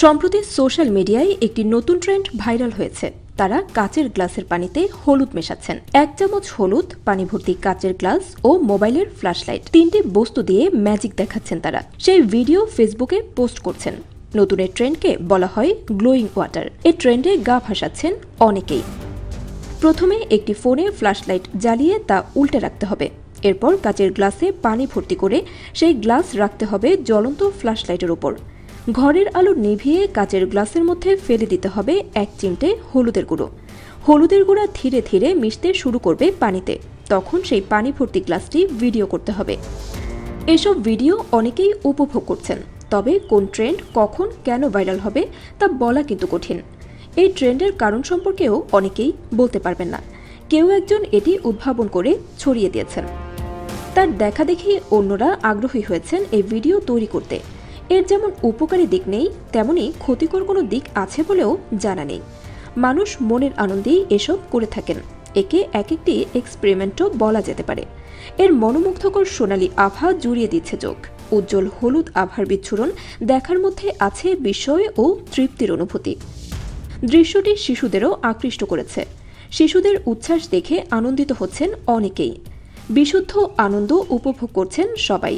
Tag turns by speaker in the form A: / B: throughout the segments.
A: সম্প্রতি সোশ্যাল মিডিয়ায় একটি নতুন ট্রেন্ড ভাইরাল হয়েছে। তারা কাচের গ্লাসের পানিতে হলুদ মেশাচ্ছেন। 1 চামচ হলুদ, পানি ভর্তি কাচের গ্লাস ও মোবাইলের ফ্ল্যাশলাইট, 3টি বস্তু দিয়ে ম্যাজিক দেখাচ্ছেন তারা। সেই ভিডিও ফেসবুকে পোস্ট করছেন। নতুন এই ট্রেন্ডকে বলা হয় গ্লোয়িং ওয়াটার। এই ট্রেন্ডে গা ভাসাচ্ছেন অনেকেই। প্রথমে একটি ফোনে ফ্ল্যাশলাইট জ্বালিয়ে তা উল্টে রাখতে হবে। এরপর কাচের গ্লাসে পানি ভর্তি করে সেই গ্লাস রাখতে হবে জ্বলন্ত ফ্ল্যাশলাইটের উপর। ঘরের আলো নিভিয়ে কাচের গ্লাসের মধ্যে ফেলে দিতে হবে 1 চিমটে হলুদের গুঁড়ো। হলুদের গুঁড়া ধীরে ধীরে মিশতে শুরু করবে পানিতে। তখন সেই পানি ভর্তি গ্লাসটি ভিডিও করতে হবে। এসব ভিডিও অনেকেই উপভোগ করছেন। তবে কোন ট্রেন্ড কখন কেন ভাইরাল হবে তা বলা কিন্তু কঠিন। এই ট্রেন্ডের কারণ সম্পর্কেও অনেকেই বলতে পারবেন না। কেউ একজন এটি উদ্ভাবন করে ছড়িয়ে দিয়েছেন। তার দেখা দেখি অন্যরা আগ্রহী হয়েছেন এই ভিডিও তৈরি করতে। এর যেমন উপকারী দিক নেই, তেমনি ক্ষতিকর কোনো দিক আছে বলেও জানা নেই। মানুষ মনের আনন্দেই এসব করে থাকেন। একে এক একটি এক্সপেরিমেন্টও বলা যেতে পারে। এর মনোমুগ্ধকর সোনালী আভা জুড়িয়ে দিচ্ছে চোখ। উজ্জ্বল হলুদ আভার বিচ্ছুরণ দেখার মধ্যে আছে বিস্ময় ও তৃপ্তির অনুভূতি। দৃশ্যটি শিশুদেরও আকৃষ্ট করেছে। শিশুদের উচ্ছ্বাস দেখে আনন্দিত হচ্ছেন অনেকেই। বিশুদ্ধ আনন্দ উপভোগ করছেন সবাই।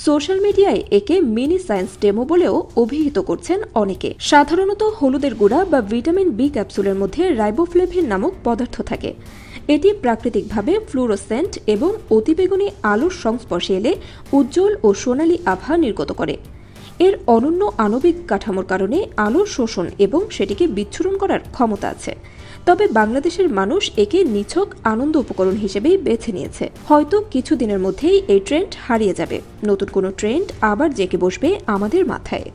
A: সোশ্যাল মিডিয়ায় একে মিনি সায়েন্স ডেমো বলেও অভিহিত করছেন অনেকে। সাধারণত হলুদের গুঁড়া বা ভিটামিন বি ক্যাপসুলের মধ্যে রাইবোফ্লেভিন নামক পদার্থ থাকে। এটি প্রাকৃতিকভাবে ফ্লুরোসেন্ট এবং অতিবেগুনি আলোর সংস্পর্শে এলে উজ্জ্বল ও সোনালী আভা নির্গত করে। এর অনন্য আণবিক কাঠামোর কারণে আলোর শোষণ এবং সেটিকে বিচ্ছুরণ করার ক্ষমতা আছে। তবে বাংলাদেশের মানুষ একে নিছক আনন্দ উপকরণ হিসেবেই বেছে নিয়েছে। হয়তো কিছুদিনের মধ্যেই এই ট্রেন্ড হারিয়ে যাবে। নতুন কোনো ট্রেন্ড আবার জেঁকে বসবে আমাদের মাথায়।